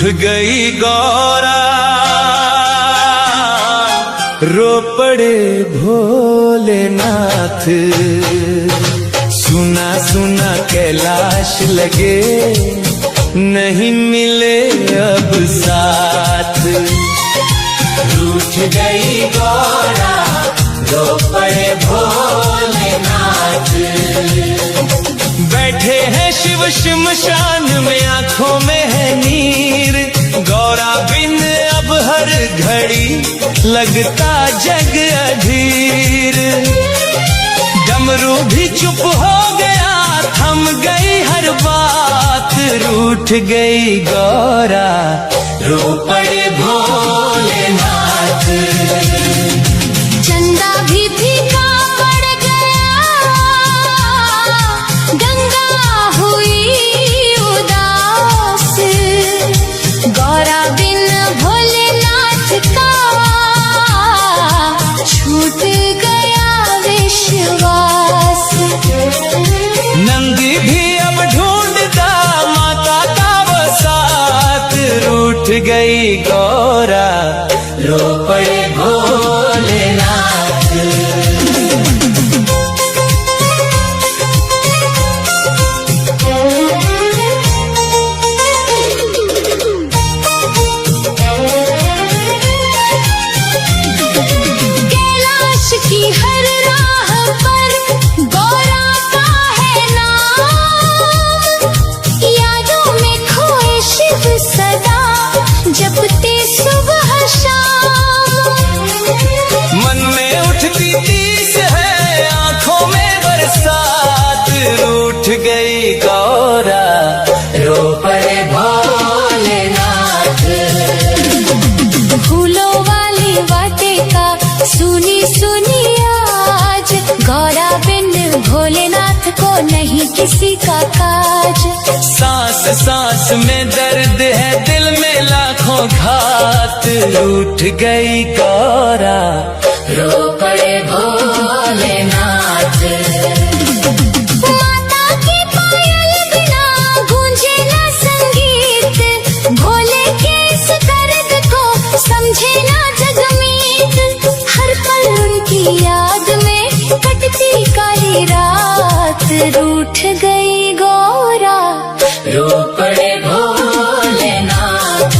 गई गौरा, रो पड़े भोलेनाथ। सुना सुना कैलाश लगे, नहीं मिले अब साथ। रूठ गई गौरा, रो पड़े भोलेनाथ। बैठे हैं शिव श्मशान में, आंखों में है नीर। गौरा बिन अब हर घड़ी लगता जग अधीर। डमरू भी चुप हो गया, थम गई हर बात। रूठ गई गौरा, रो पड़े भोलेनाथ। चंदा भी फीका पड़ गया, गंगा हुई उदास। गौरा बिन भोलेनाथ का छूट गया विश्वास। नंदी भी अब ढूंढता माता का वो साथ। रूठ गई गौरा, रो पड़े भोलेनाथ। कैलाश की हर राह पर गौरा का है नाम। यादों में खोए शिव सदा जपते सुबह शाम। मन में उठती तीस है, आंखों में बरसात। रूठ गई गौरा, रो पड़े भोलेनाथ। फूलों वाली वाटिका सुनी सुनी आज। गौरा बिन भोलेनाथ को नहीं किसी का काज। सांस सांस में दर्द है, दिल में लाखों घात। रूठ गई गौरा, रो पड़े भोलेनाथ। माता की पायल बिना गूंजे ना संगीत। भोले के इस दर्द को समझे ना जगमीत। हर पल उनकी याद में कटती काली रात। रूठ गई गौरा, रो पड़े भोलेनाथ।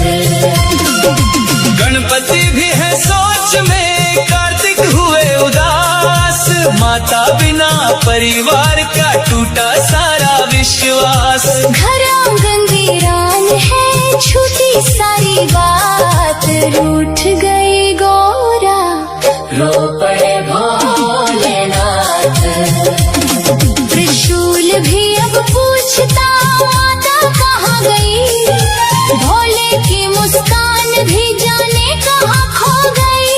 गणपति भी है सोच में, कार्तिक हुए उदास। माता बिना परिवार का टूटा सारा विश्वास। घर आंगन वीरान है, छूटी सारी बात। रूठ गई गौरा, रो पड़े भोलेनाथ। त्रिशूल भी अब पूछता माता कहाँ गई। भोले की मुस्कान भी जाने कहाँ खो गई।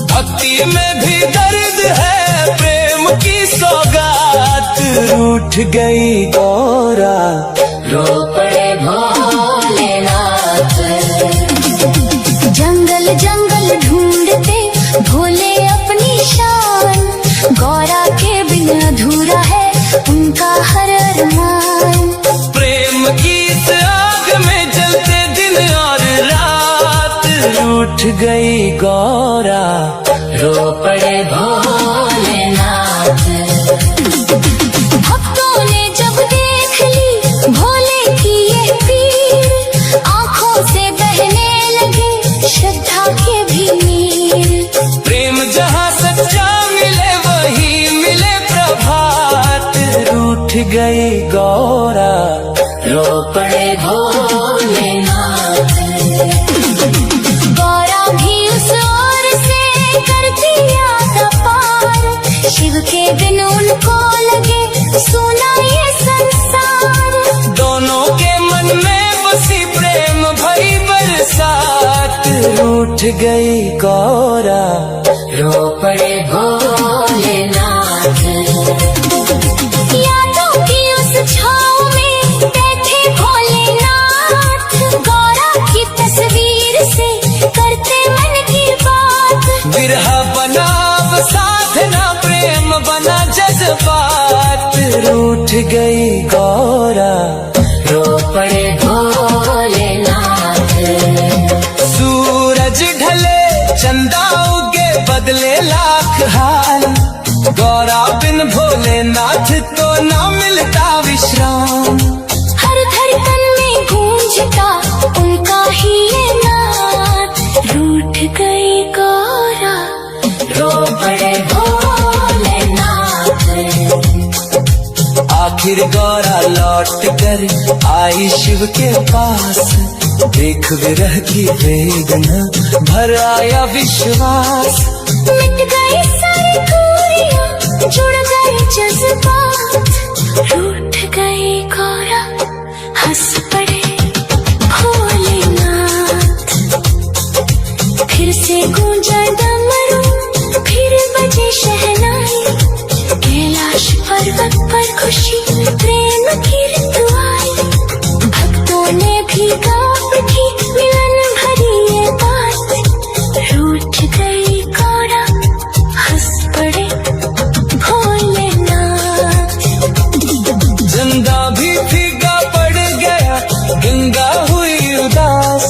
भक्ति में भी दर्द है, प्रेम की सौगात। रूठ गई गौरा, रो पड़े भोलेनाथ। जंगल जंगल ढूंढते भोले अपनी शान। गौरा के बिन अधूरा है उनका हर अरमान। प्रेम की इस आग में जलते दिन और रात। रूठ गई गौरा, रो पड़े भोलेनाथ। भक्तों ने जब देख ली भोले की ये पीर। आंखों से बहने लगे श्रद्धा के भी नीर। प्रेम जहाँ सच्चा मिले वही मिले प्रभात। रूठ गई गौरा, रो पड़े भोलेनाथ। गौरा भी उस ओर से करती याद पार। शिव के बिन उनको लगे सुना ये संसार। दोनों के मन में बसी प्रेम भरी बरसात। रूठ गई गौरा, रो पड़े भोलेनाथ। यादों की उस छाँव में बैठे भोलेनाथ। गौरा की तस्वीर से करते मन की बात। बिरहा बना अब साधना, प्रेम बना जज्बात। रूठ गई गौरा, रो पड़े भोलेनाथ। बदले लाख हाल, गौरा बिन भोलेनाथ तो ना मिलता विश्राम। हर धड़कन में गूंजता उनका ही ये नाद, रूठ गई गौरा रो पड़े भोलेनाथ। आखिर गौरा लौट कर आई शिव के पास, देख विरह की वेदना भर आया विश्वास। मिट गई सारी दूरियां, जुड़ गए जज्बात, रूठ गई गौरा हंस पड़े भोलेनाथ। फिर से गूंजा डमरू, फिर बजे शहनाई, कैलाश पर्वत पर खुशी प्रेम की ऋतु आई। भक्तों ने भी गा उठी मिलन भरी ये बात, रूठ गई गौरा हंस पड़े भोलेनाथ। चंदा भी फीका पड़ गया, गंगा हुई उदास,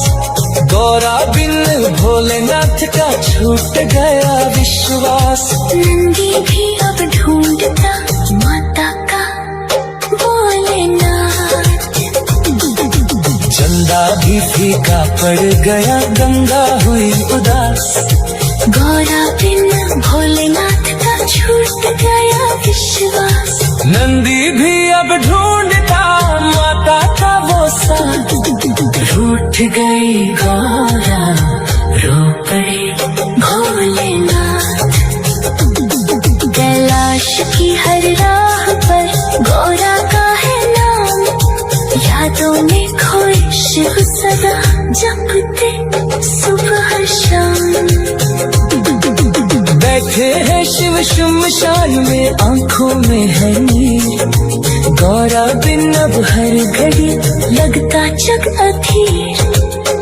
गौरा बिन भोलेनाथ का छूट गया विश्वास। नंदी भी अब ढूंढता माता का भोलेनाथ। चंदा भी फीका पड़ गया, गंगा हुई उदास, गौरा बिन भोलेनाथ का छूट गया विश्वास। नंदी भी अब ढूंढता माता का वो साथ, रूठ गई गौरा रो पड़े भोलेनाथ। कैलाश की हर राह पर गौरा का है नाम, यादों में खोए शिव सदा जपते सुबह शाम। बैठे हैं शिव शमशान में, आंखों में है नीर, गौरा बिन अब हर घड़ी लगता जग अधीर,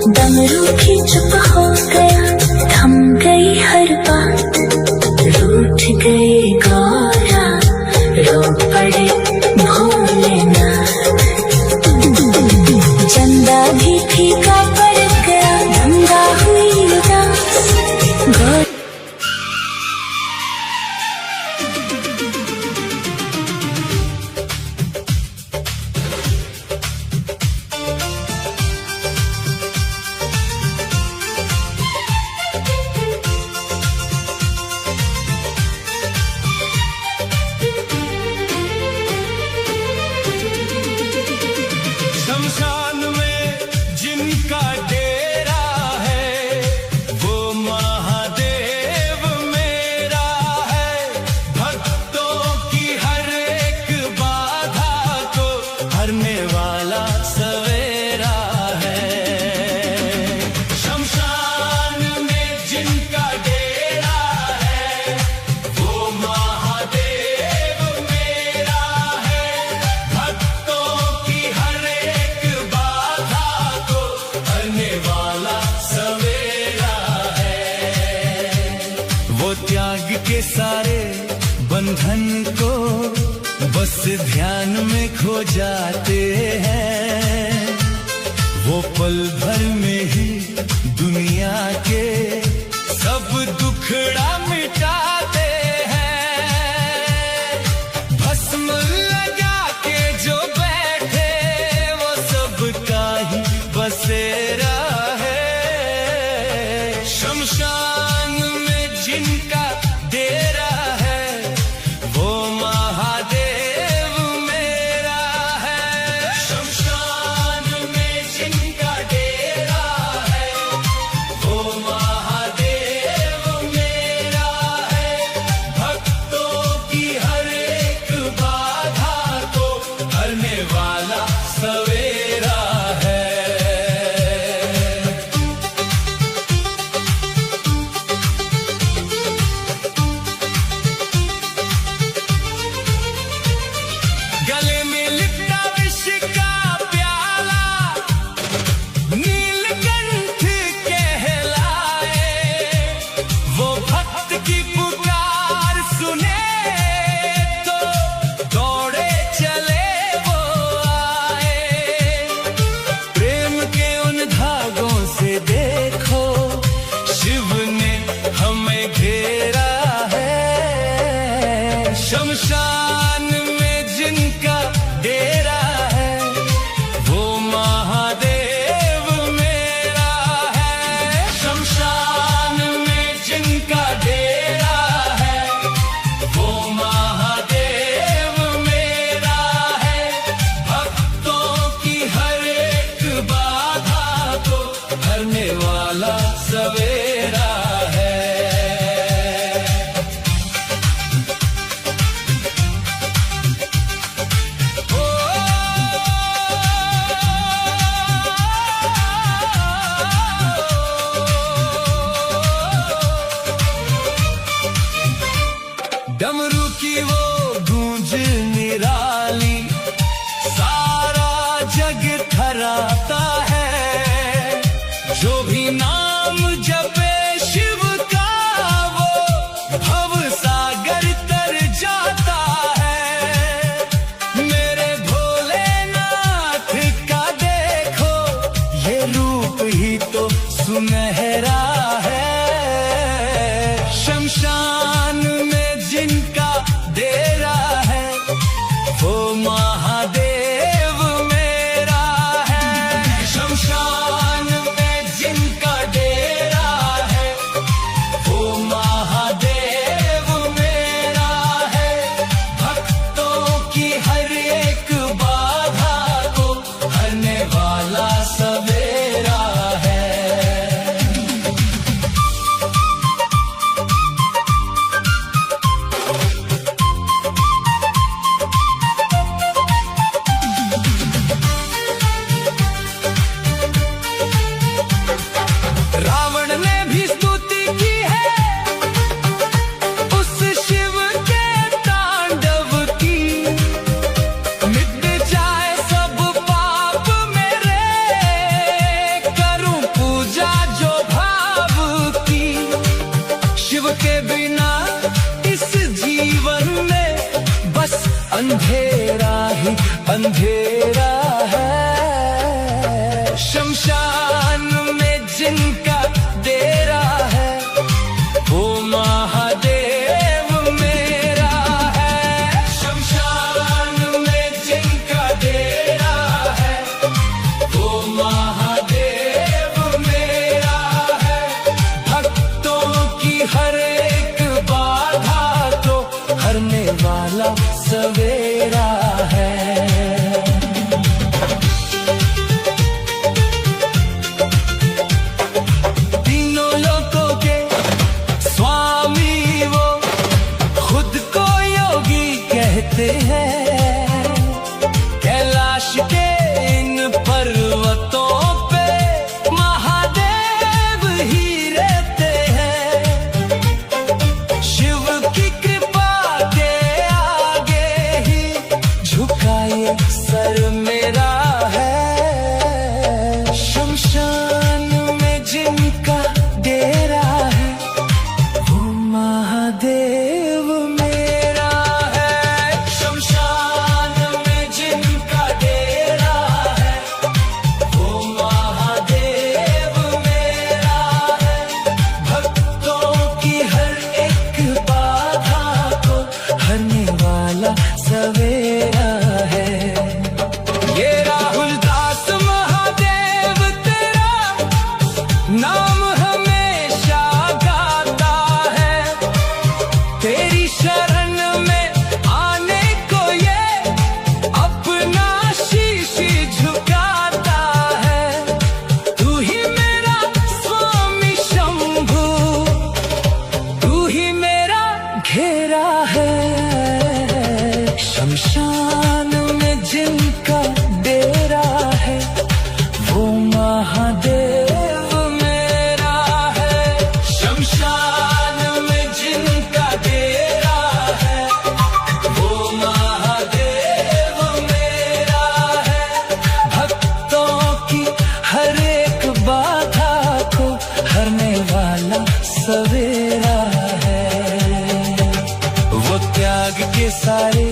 डमरू भी चुप हो गया, थम गई हर बात, रूठ गई गौरा रो पड़े भोलेनाथ। चंदा भी फीका पड़ गया, गंगा हुई उदास, गौरा शमशान में जिनका डेरा है, वो महादेव मेरा है। भक्तों की हर एक बाधा को हरने वाला सवेरा है। शमशान में जिनका डेरा है, वो महादेव मेरा है। भक्तों की हर एक बाधा को हरने वाला सवेरा है। वो त्याग के सारे बंधन को बस ध्यान में खो जाते हैं। वो पल भर में ही दुनिया के सब दुखड़ा मिटाते हैं। भस्म लगा के जो बैठे, वो सबका ही बसेरा है। शमशान में जिनका डेरा है, वो महादेव मेरा है। शमशान में जिनका डेरा है, वो महादेव मेरा है। भक्तों की हर एक बाधा को हरने वाला सवेरा है। गले में लिपटा विष का प्याला, नीलकंठ कहलाए। वो भक्त की पुकार सुने तो दौड़े चले वो आए। प्रेम के उन धागों से देखो, शिव ने हमें घेर शमशान में जिनका डेरा है वो महादेव मेरा है। शमशान में जिनका डेरा है वो महादेव मेरा है। भक्तों की हर एक बाधा को हरने वाला सवेरा है। डमरू की वो गूंज निराली सारा जग थराता है। जो भी नाम जपे शिव का वो भव सागर तर जाता है। मेरे भोलेनाथ का देखो ये रूप ही तो सुनहरा है। शमशान में जिनका डेरा है वो महादेव मेरा है। शमशान में जिनका डेरा है वो महादेव मेरा है। भक्तों की हर एक बाधा को हरने वाला सवेरा है। रावण ने भी स्तुति की है उस शिव के तांडव की। मिट जाए सब पाप मेरे करूं पूजा जो भाव की। शिव के बिना इस जीवन में बस अंधेरा ही अंधेरा है। शमशान में जिनका डेरा है वो महादेव मेरा है। शमशान में जिनका डेरा है वो महादेव मेरा है। भक्तों की हर एक बाधा को हरने वाला सवेरा है। तीनों लोकों के स्वामी वो खुद को योगी कहते हैं। कैलाश के इन पर्वतों पे महादेव ही रहते हैं। शिव की कृपा के आगे ही झुकाए सर मेरा है। शमशान में जिनका डेरा है वो महादेव मेरा है। शमशान में जिनका डेरा है वो महादेव मेरा है। भक्तों की हर एक बाधा को हरने वाला सवेरा है। ये राहुल दास महादेव तेरा नाम हमेशा गाता है। तेरी शरण में आने को ये अपना शीश झुकाता है। तू ही मेरा स्वामी शंभू तू ही मेरा घेरा है। शमशान में जिनका डेरा है वो महादेव मेरा है। शमशान में जिनका डेरा है वो महादेव मेरा है। भक्तों की हर एक बाधा को हरने वाला सवेरा है। वो त्याग के सारे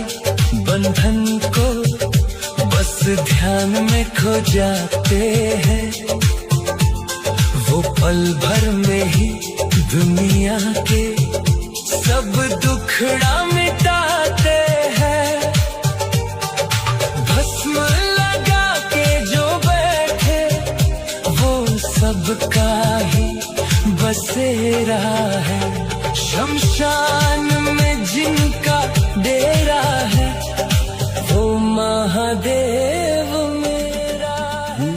बंधन को बस ध्यान में खो जाते हैं। वो पल भर में ही दुनिया के सब दुखड़ा मिटाते शमशान में जिनका डेरा है वो महादेव मेरा है।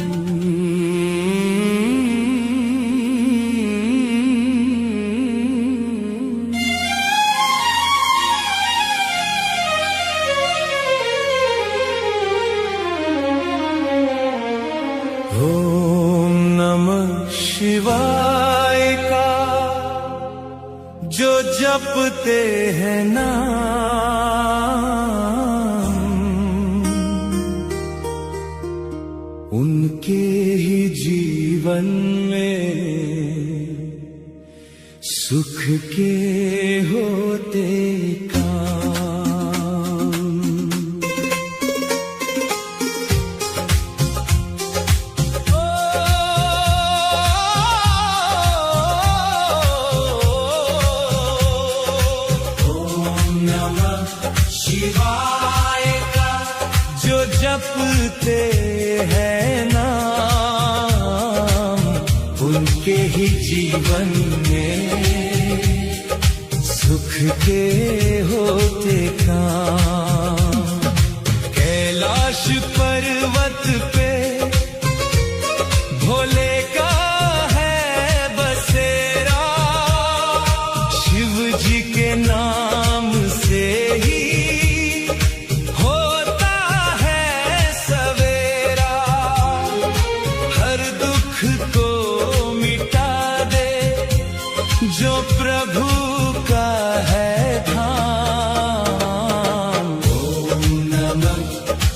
ओम नमः शिवाय का जो जपते हैं नाम उनके ही जीवन में सुख के होते काम। ओम नमः शिवाय का जो जपते हैं नाम उनके ही जीवन में सुख के होते काम। कैलाश पर्वत पे भोले का है बसेरा, शिव जी के नाम से ही होता है सवेरा। हर दुख को मिटा दे जो प्रभु का है धाम। ओम नमः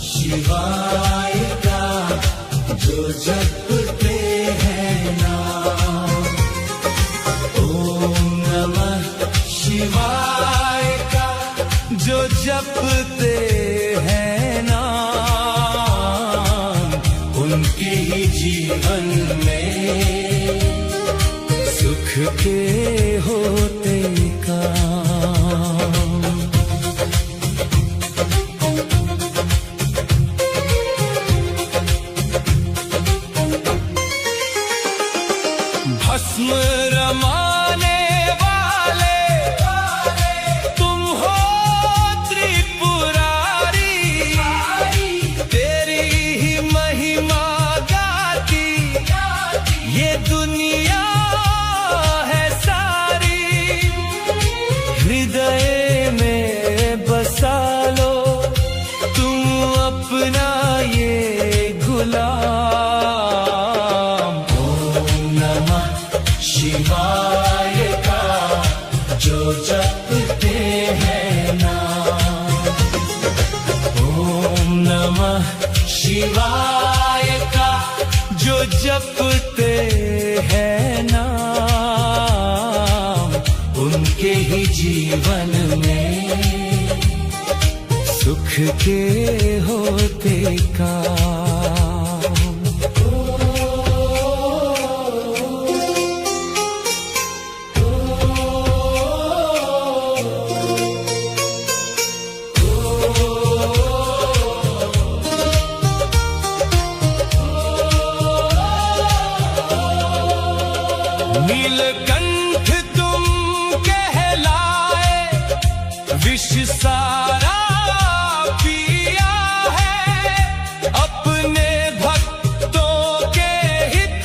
शिवाय का जो जपते हैं नाम। ओम नमः शिवाय का जो जपते हैं नाम उनके ही जीवन में सुख के होते काम। भस्म रमाने वाले तुम हो त्रिपुरारी, तेरी ही महिमा गाती ये दुनिया है सारी। हृदय में बसा लो तुम अपना ये गुलाम। ओम नमः शिवाय का जो जपते हैं नाम। ओम नमः शिवाय का जो जपते हैं नाम उनके ही जीवन में सुख के होते काम। नीलकंठ तुम कहलाए विष सारा पिया है, अपने भक्तों के हित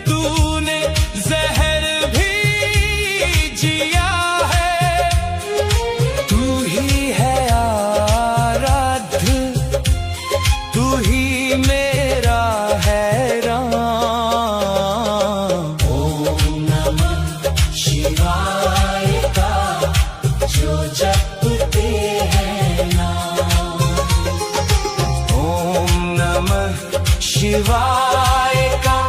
तूने जहर भी जिया है। तू ही है आराध्य तू ही मेरा है राम। शिवाय का जो जपते हैं नाम। ओम नमः शिवाय का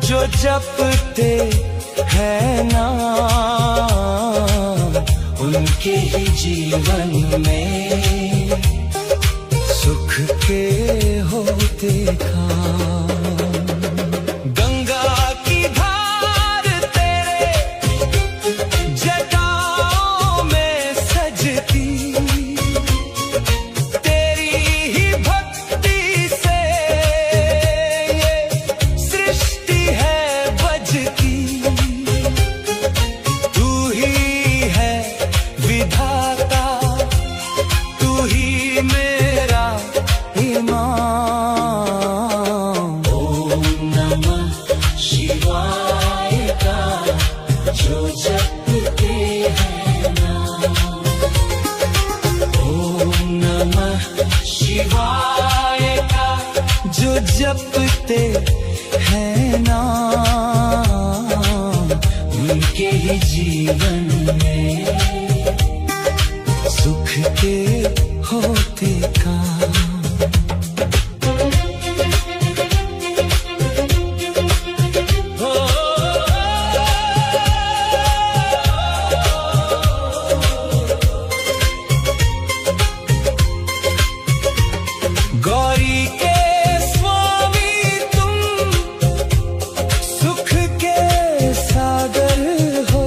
जो जपते हैं नाम उनके ही जीवन में सुख के होते काम। गंगा की धार तेरे जटाओं में सजती, तेरी ही भक्ति से ये सृष्टि है बजती। तू ही है शिवाय का जो जपते हैं नाम, उनके ही जीवन में सुख के होते काम। गौरी के स्वामी तुम सुख के सागर हो,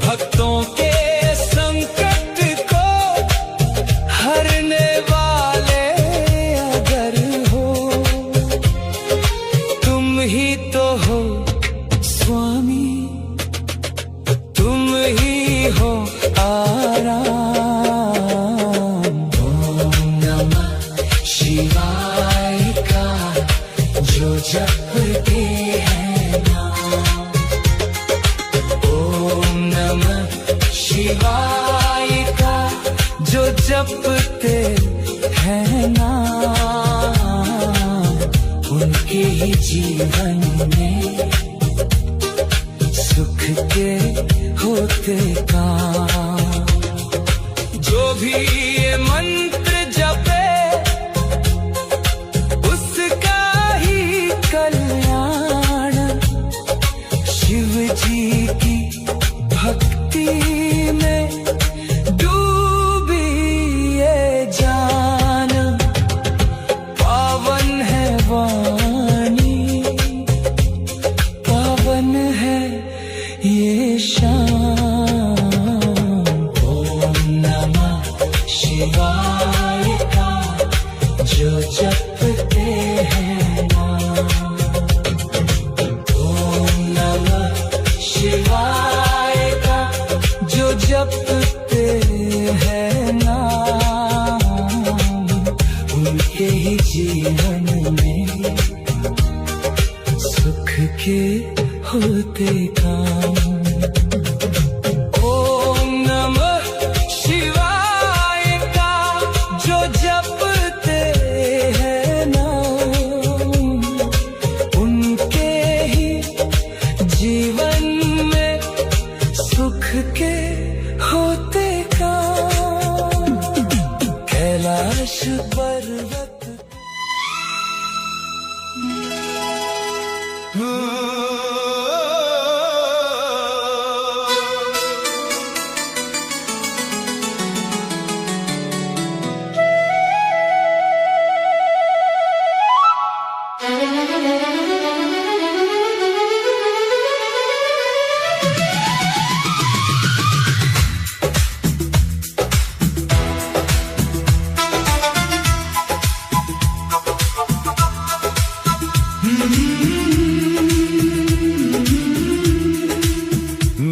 भक्तों के संकट को हरने वाले अगर हो, तुम ही तो हो स्वामी, तुम ही हो आराम। ओम नमः शिवाय का जो जपते हैं नाम, ओम नमः शिवाय का जो जपते हैं नाम, उनके ही जीवन में सुख के होते काम। जो भी ये मंत्र जपे उसका ही कल्याण, शिव जी की भक्ति में डूबी ये जान। पावन है वाणी, पावन है ये शाम। ओम नमः शिवाय का जो जपते हैं नाम, ओम नमः शिवाय का जो जपते हैं नाम, उनके ही जीवन में सुख के होते काम। ओम नमः शिवाय का जो जपते हैं नाम, उनके ही जीवन में सुख के होते काम। कैलाश पर्वत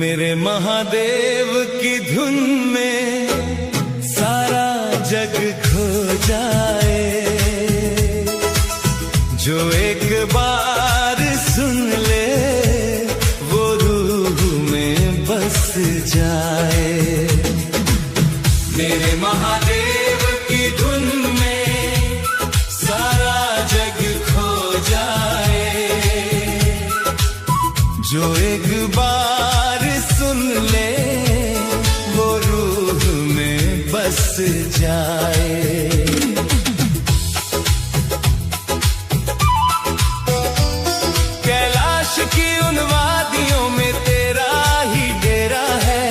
मेरे महादेव की धुन में सारा जग खो जाए। जो एक बार सुन ले वो रूह में बस जाए। मेरे महादेव की धुन में सारा जग खो जाए। जो एक बार सुन ले वो रूह में बस जाए। कैलाश की उन वादियों में तेरा ही डेरा है।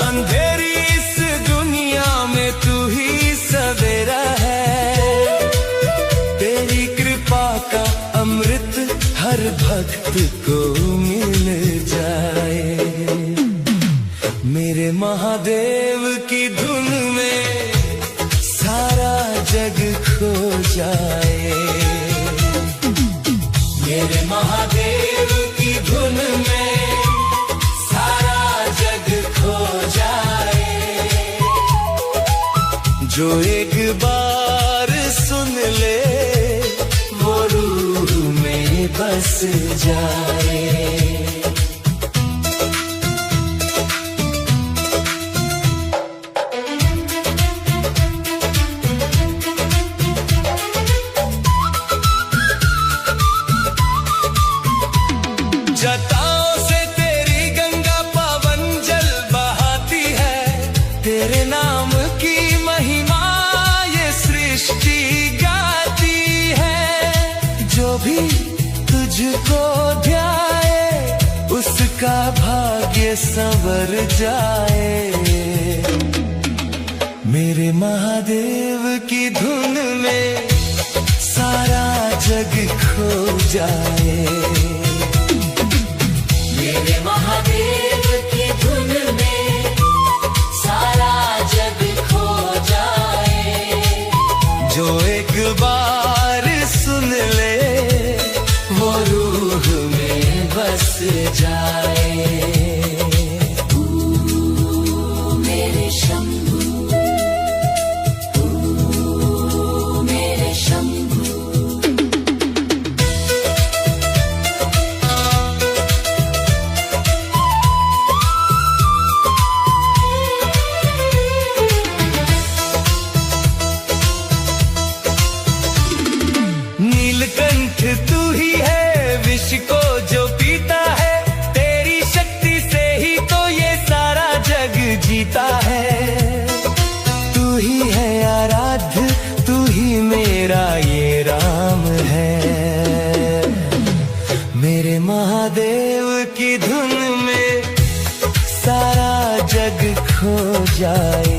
अंधेरी इस दुनिया में तू ही सवेरा है। तेरी कृपा का अमृत हर भक्त को मिल जाए। मेरे महादेव की धुन में सारा जग खो जाए। मेरे महादेव की धुन में सारा जग खो जाए। जो एक बार सुन ले वो रूह में बस जाए। तुझको ध्याए उसका भाग्य संवर जाए। मेरे महादेव की धुन में सारा जग खो जाए। मेरे महादेव की धुन में सारा जग खो जाए। जो एक बार सुन ले वो रूह में बस जाए। मेरे शंभू, मेरे शंभू। नीलकंठ तू ही है विष को जो पीता है, तेरी शक्ति से ही तो ये सारा जग जीता है। तू ही है आराध्य, तू ही मेरा ये राम है। मेरे महादेव की धुन में सारा जग खो जाए।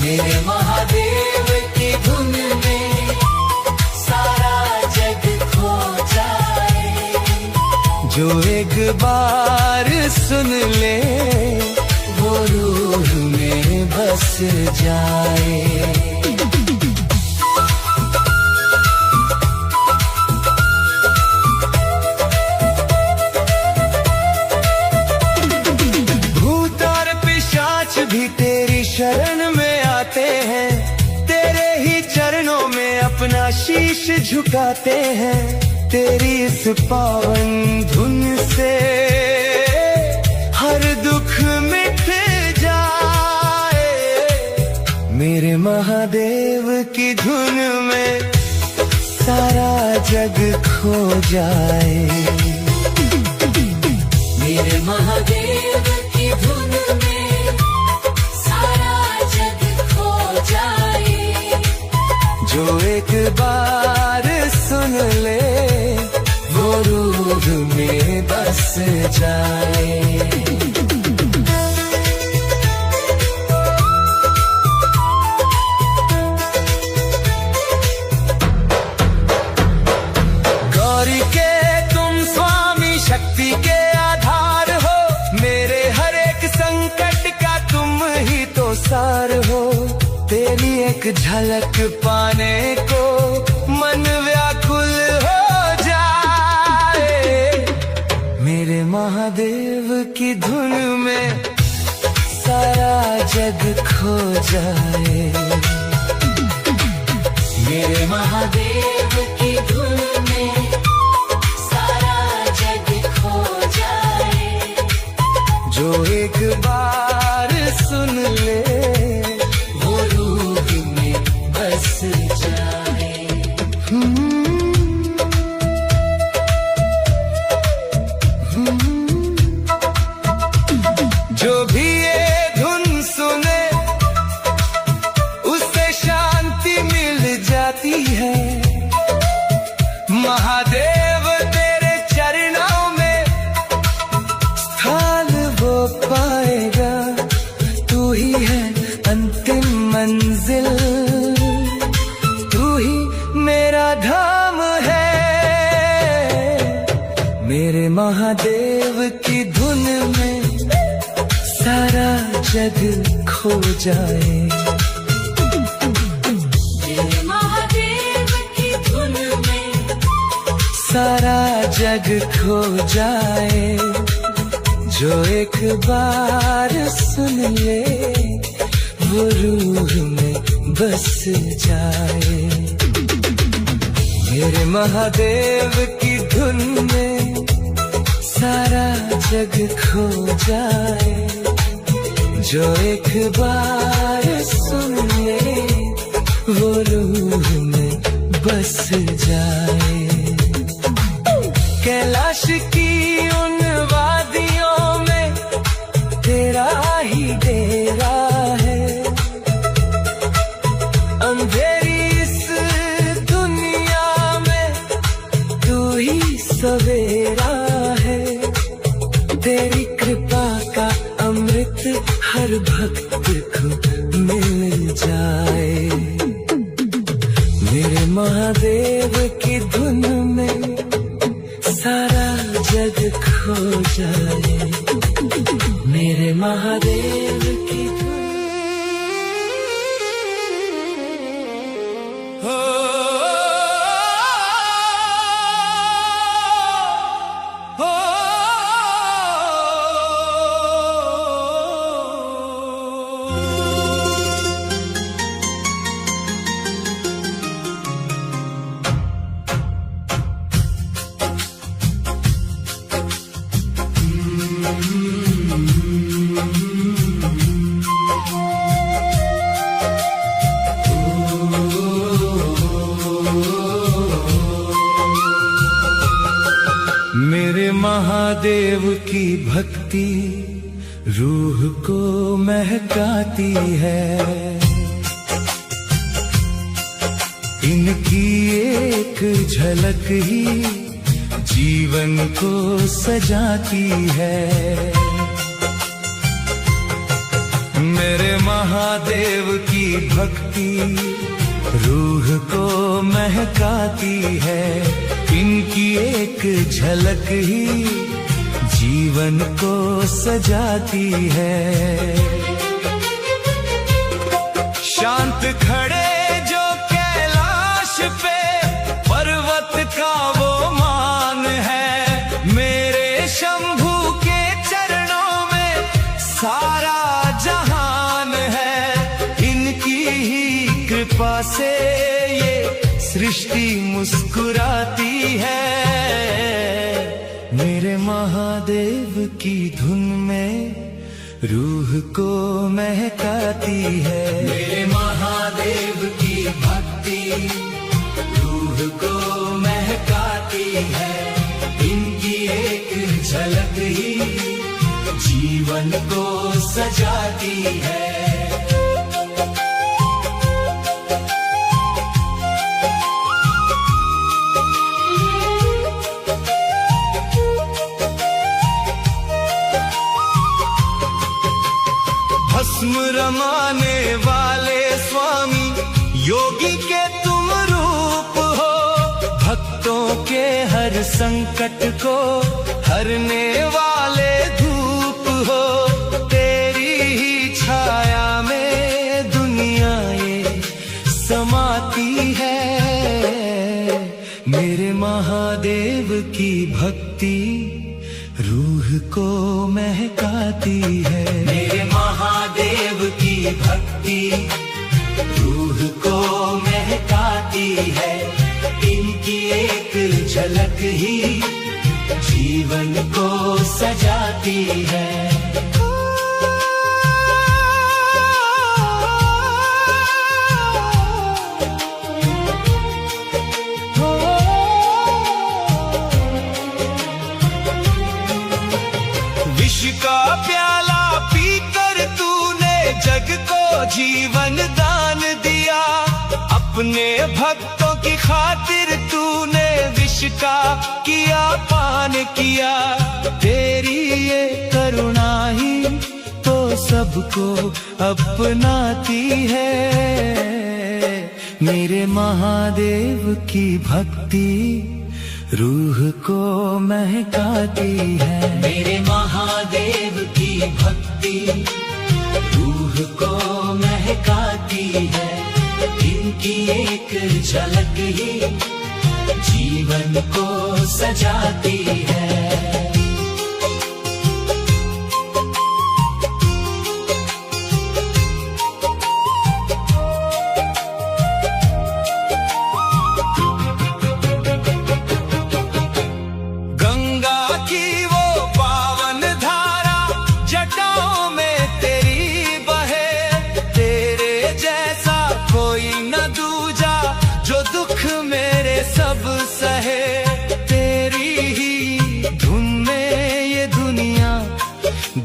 मेरे महादेव की धुन में सारा जग खो जाए। जो एक बार सुन ले वो रूह में बस जाए। भूत और पिशाच भी तेरी शरण में आते हैं, तेरे ही चरणों में अपना शीश झुकाते हैं। तेरी इस पावन धुन से हर दुख मिट जाए। मेरे महादेव की धुन में सारा जग खो जाए। मेरे महादेव की धुन में सारा जग खो जाए। जो एक बार सुन ले वो रूह में बस जाए। गौरी के तुम स्वामी शक्ति के आधार हो, मेरे हर एक संकट का तुम ही तो सार हो। तेरी एक झलक पाने को मन व्याकुल हो जाए। मेरे महादेव की धुन में सारा जग खो जाए। मेरे महादेव की धुन में सारा जग खो जाए। जो एक बार सुन ले वो रूह में बस जाए। जो भी ये धुन सुने उसे शांति मिल जाती है। महादेव तेरे चरणों में स्थान वो पाएगा। तू ही है अंतिम मंजिल, तू ही मेरा धाम है। मेरे महादेव की धुन में सारा जग खो जाए। मेरे महादेव की धुन में सारा जग खो जाए। जो एक बार सुन ले वो रूह में बस जाए। मेरे महादेव की धुन में सारा जग खो जाए। जो एक बार सुन ले वो रूह में बस जाए। कैलाश की उन वादियों में तेरा ही डेरा है। अंधेरी इस दुनिया में तेरी कृपा का अमृत हर भक्त को मिल जाए। मेरे महादेव की धुन में सारा जग खो जाए। मेरे महादेव की धुन। मेरे महादेव की भक्ति रूह को महकाती है। इनकी एक झलक ही जीवन को सजाती है। मेरे महादेव की भक्ति रूह को महकाती है। इनकी एक झलक ही जीवन को सजाती है। शांत खड़े जो कैलाश पे पर्वत का वो मान है। मेरे शंभू के चरणों में सारा जहान है। इनकी ही कृपा से ये सृष्टि मुस्कुराती है। मेरे महादेव की धुन में रूह को महकाती है। मेरे महादेव की भक्ति रूह को महकाती है। इनकी एक झलक ही जीवन को सजाती है। भस्म रमाने वाले स्वामी योगी के तुम रूप हो। भक्तों के हर संकट को हरने वाले धूप हो। तेरी ही छाया में दुनिया ये समाती है। मेरे महादेव की भक्ति रूह को महकाती है। मेरे महादेव की भक्ति रूह को महकाती है। इनकी एक झलक ही जीवन को सजाती है। विष का प्याला पीकर तूने जग को जीवन दान दिया। अपने भक्तों की खातिर तूने विष का किया पान किया। तेरी ये करुणा ही तो सबको अपनाती है। मेरे महादेव की भक्ति रूह को महकाती है। मेरे महादेव की भक्ति रूह को महकाती है। इनकी एक झलक ही जीवन को सजाती है। सब सहे तेरी ही धुन में ये दुनिया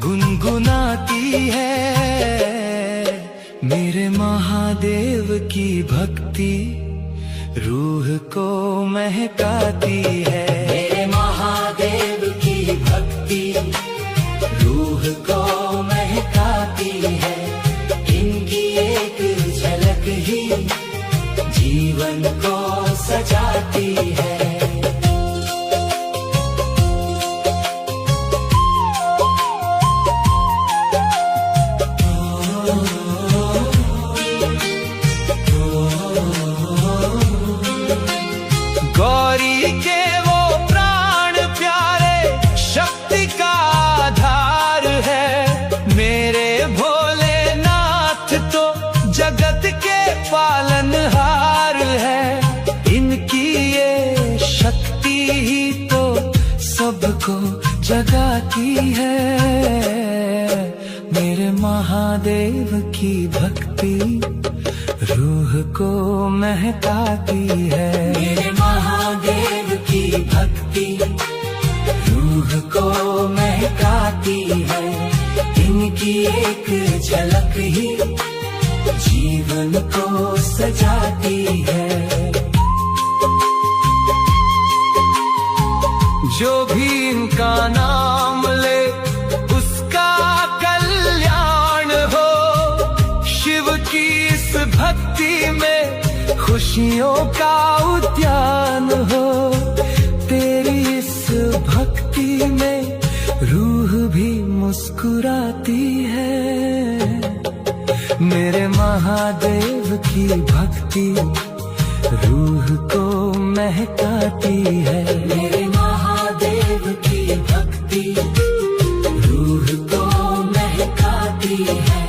गुनगुनाती है। मेरे महादेव की भक्ति रूह को महकाती है। मेरे महादेव की भक्ति सजाती है। गौरी के वो प्राण प्यारे शक्ति का आधार है। मेरे भोलेनाथ तो जगत के पालनहार है। इनकी ये शक्ति ही तो सबको जगाती है। मेरे महादेव की भक्ति रूह को महकाती है। मेरे महादेव की भक्ति रूह को महकाती है। इनकी एक झलक ही जीवन को सजाती है। जो भी इनका नाम ले उसका कल्याण हो। शिव की इस भक्ति में खुशियों का उद्यान हो। तेरी इस भक्ति में रूह भी मुस्कुराती है। मेरे महादेव की भक्ति रूह को महकाती है। मेरे महादेव की भक्ति रूह को महकाती है।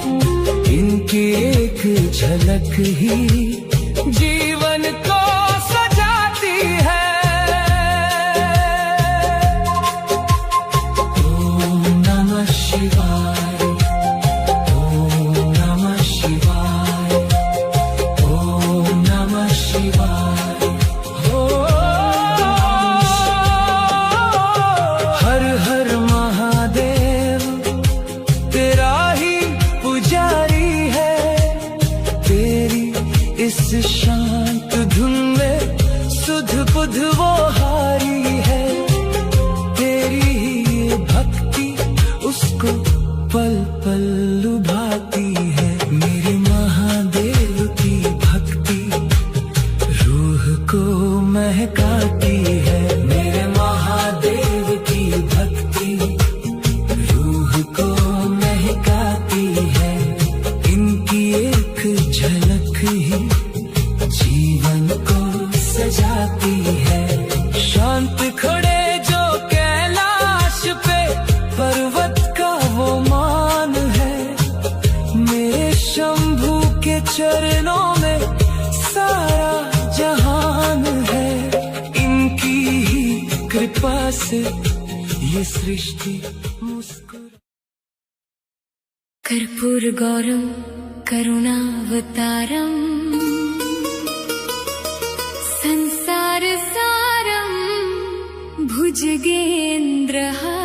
इनकी एक झलक ही जीवन को सजाती है। ओम नमः शिवाय, ओम नमः शिवाय, ओम नमः शिवाय। हर हर महादेव तेरा ही पुजारी है। तेरी इस शांत धुन में सुध बुध वो हारी है। तेरी ही ये भक्ति उसको पल पल लुभाती है। मेरे महादेव की भक्ति रूह को महकाती है। मेरे महादेव की भक्ति रूह को महकाती है। इनकी एक झलक ही जीवन को सजाती है। शांत खड़े जो कैलाश पे पर्वत का वो मान है। मेरे शंभू के चरणों में सारा जहान है। इनकी ही कृपा से ये सृष्टि मुस्कुरा। कर्पूर गौरम करुणावतारम संसार सारम भुजगेन्द्रहारम